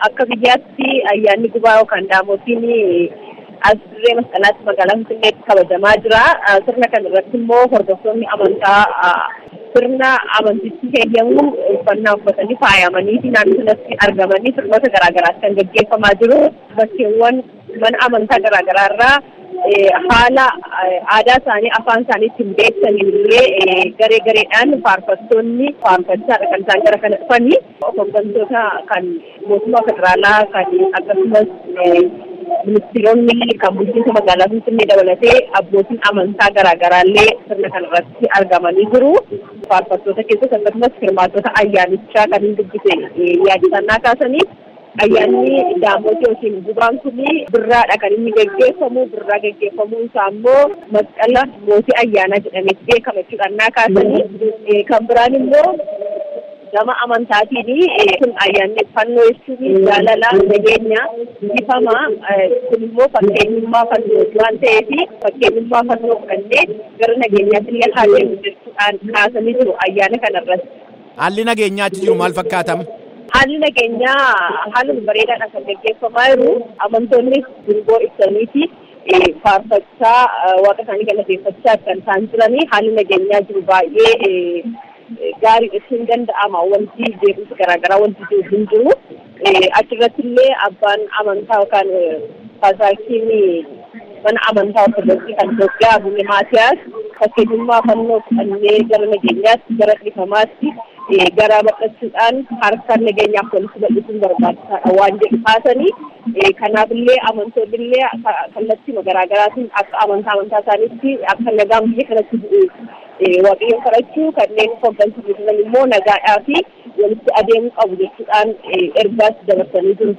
akka biyyaatti ayyaanni gubaa yookaan daamotiin asirree masqalaatti magaalaa Finfinneetti kabajamaa jira. Sirna kana irratti immoo hordoftoonni amantaa sirna amantichi heeyyamu uffannaa uffatanii faayamanii naannoo sanatti argamanii sirnoota garaagaraas kan gaggeeffamaa jiru. Bakkeewwan mana amantaa garaagaraa irraa haala aadaa isaanii afaan isaanii ittiin beeksaniillee garee gareedhaan faarfattoonni faarfachaadha kan isaan gara kana dhufanii hooggantoota kan mootummaa federaalaa kan akkasumas ministeeronni kan bulchiinsa magaalaa Finfinnee dabalatee abbootiin amantaa garaagaraallee sirna kanarratti argamanii jiru. Faarfattoota keessatti akkasumas hirmaattota ayyaanichaa kan hin dubbise yaadannoo kaasanii ayyaanni daamotii yookiin gubaan kun birraadha kan inni gaggeeffamu. Birraa gaggeeffamuun isaa immoo masqala mootii ayyaanaa jedhamee beekama jechuudha kaasanii kan biraan immoo gama amantaatiin kun ayyaanni fannoo jechuun jaalala nageenya ifama kun immoo fakkeenyummaa fannoo waan ta'eef fakkeenyummaa fannoo fudhannee gara nageenyaatti illee haalli jechuudhaan kaasanii jiru ayyaana kanarratti. Haalli nageenyaa achi jiru maal fakkaatama? Haalli nageenyaa haaluma bareedaadhaan kan gaggeeffamaa jiru. Amantoonni dungoo ibsaniiti faarfachaa waaqa isaanii galateeffachaa kan isaan jiranii. Haalli nageenyaa jiru baay'ee gaarii jechuun danda'ama. Wanti beekumsi garaagaraa wanti jiru hin jiru. Achirratti illee abbaan amantaa yookaan faasaakiin mana amantaa ortodoksii kan Itoophiyaa Abune Maatiyaas fakkeenyummaa fannoo fudhannee gara nageenyaatti gara dhiifamaatti gara baqachuudhaan harka nageenyaaf walitti bal'isuun barbaachisaadha waan jedhu kaasanii. Kanaaf illee amantoonni illee kallattii garaagaraatiin akka amantaa isaaniitti akka nagaan biyya kanatti bu'u waaqayyoon kadhachuu kanneen hooggantoonni jiran immoo nagaadhaa fi walitti adeemuu qabu jechuudhaan ergaas dabarsanii jiru.